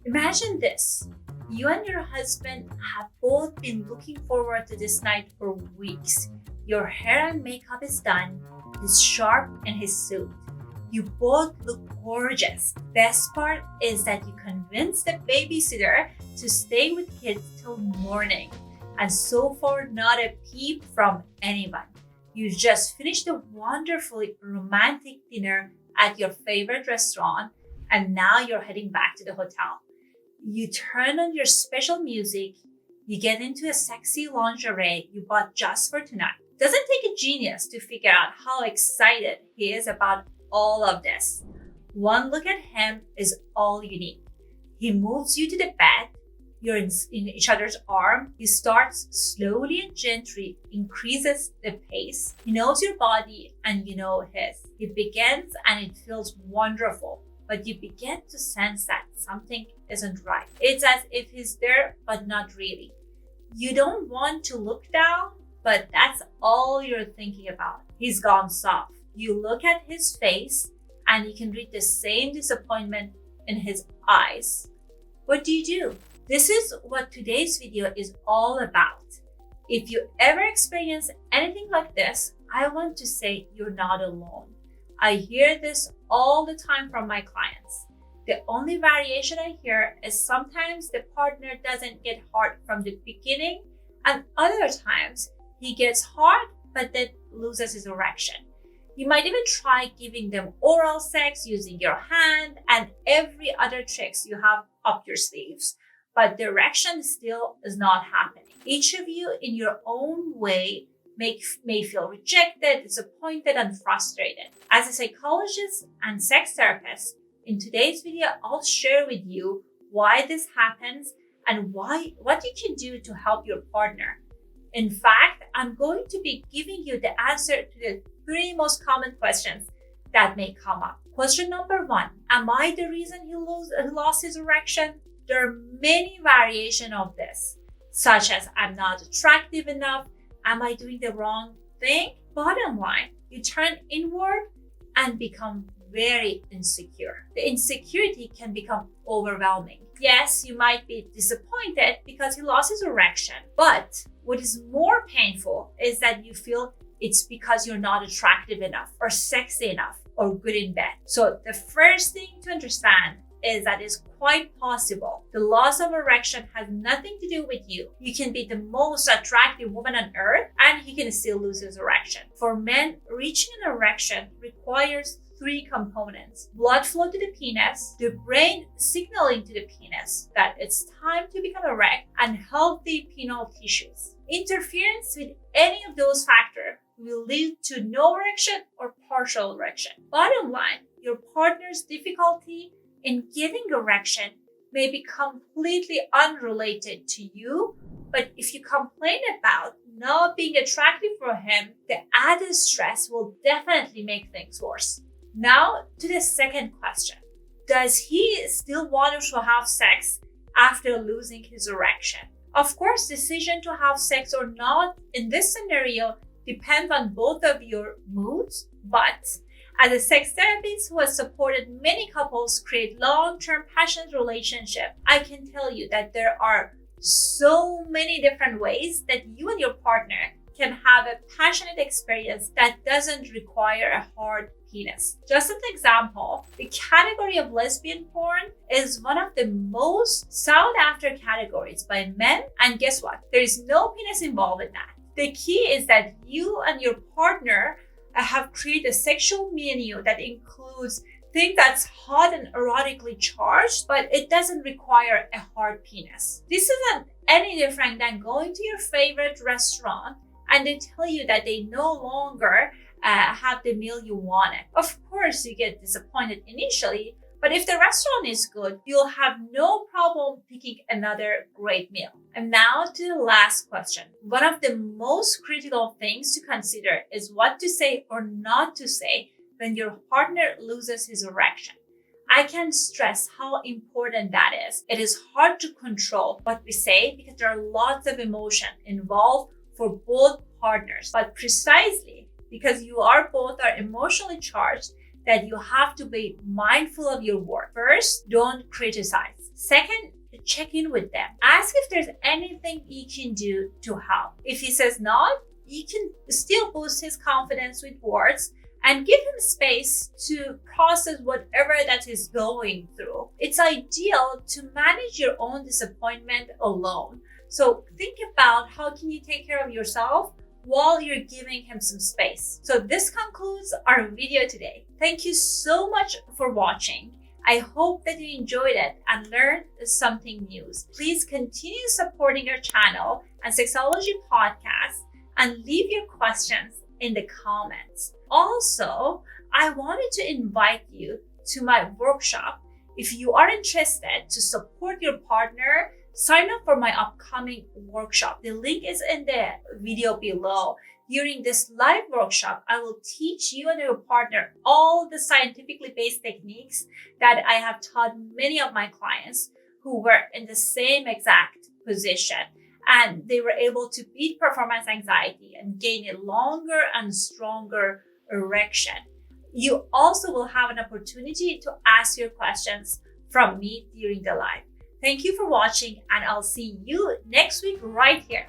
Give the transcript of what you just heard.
Imagine this. You and your husband have both been looking forward to this night for weeks. Your hair and makeup is done. He's sharp in his suit. You both look gorgeous. Best part is that you convinced the babysitter to stay with kids till morning. And so far, not a peep from anyone. You just finished a wonderfully romantic dinner at your favorite restaurant, and now you're heading back to the hotel. You turn on your special music. You get into a sexy lingerie you bought just for tonight. Doesn't take a genius to figure out how excited he is about all of this. One look at him is all you need. He moves you to the bed. You're in each other's arm. He starts slowly and gently, increases the pace. He knows your body and you know his. He begins and it feels wonderful, but you begin to sense that something isn't right. It's as if he's there, but not really. You don't want to look down, but that's all you're thinking about. He's gone soft. You look at his face and you can read the same disappointment in his eyes. What do? This is what today's video is all about. If you ever experience anything like this, I want to say you're not alone. I hear this all the time from my clients. The only variation I hear is sometimes the partner doesn't get hard from the beginning, and other times he gets hard but then loses his erection. You might even try giving them oral sex using your hand and every other tricks you have up your sleeves, but the erection still is not happening. Each of you in your own way may feel rejected, disappointed, and frustrated. As a psychologist and sex therapist, in today's video, I'll share with you why this happens and what you can do to help your partner. In fact, I'm going to be giving you the answer to the 3 most common questions that may come up. Question number 1, am I the reason he lost his erection? There are many variations of this, such as I'm not attractive enough, am I doing the wrong thing? Bottom line, you turn inward and become very insecure. The insecurity can become overwhelming. Yes, you might be disappointed because he lost his erection, but what is more painful is that you feel it's because you're not attractive enough or sexy enough or good in bed. So the first thing to understand is that it's quite possible the loss of erection has nothing to do with you. You can be the most attractive woman on earth and he can still lose his erection. For men, reaching an erection requires 3 components: blood flow to the penis, the brain signaling to the penis that it's time to become erect, and healthy penile tissues. Interference with any of those factors will lead to no erection or partial erection. Bottom line, your partner's difficulty in getting erection may be completely unrelated to you, but if you complain about not being attractive for him, the added stress will definitely make things worse. Now to the second question. Does he still want to have sex after losing his erection? Of course, decision to have sex or not in this scenario depends on both of your moods, but as a sex therapist who has supported many couples create long-term passionate relationships, I can tell you that there are so many different ways that you and your partner can have a passionate experience that doesn't require a hard penis. Just as an example, the category of lesbian porn is one of the most sought after categories by men, and guess what? There is no penis involved in that. The key is that you and your partner have created a sexual menu that includes things that's hot and erotically charged, but it doesn't require a hard penis. This isn't any different than going to your favorite restaurant and they tell you that they no longer have the meal you wanted. Of course, you get disappointed initially, but if the restaurant is good, you'll have no problem picking another great meal. And now to the last question. One of the most critical things to consider is what to say or not to say when your partner loses his erection. I can stress how important that is. It is hard to control what we say because there are lots of emotion involved for both partners, but precisely because you are both emotionally charged, that you have to be mindful of your words. First, don't criticize. Second, check in with them. Ask if there's anything you can do to help. If he says not, you can still boost his confidence with words and give him space to process whatever that he's going through. It's ideal to manage your own disappointment alone. So think about how can you take care of yourself while you're giving him some space. So this concludes our video today. Thank you so much for watching. I hope that you enjoyed it and learned something new. Please continue supporting our channel and Sexology Podcast and leave your questions in the comments. Also, I wanted to invite you to my workshop. If you are interested to support your partner, sign up for my upcoming workshop. The link is in the video below. During this live workshop, I will teach you and your partner all the scientifically based techniques that I have taught many of my clients who were in the same exact position. And they were able to beat performance anxiety and gain a longer and stronger erection. You also will have an opportunity to ask your questions from me during the live. Thank you for watching, and I'll see you next week right here.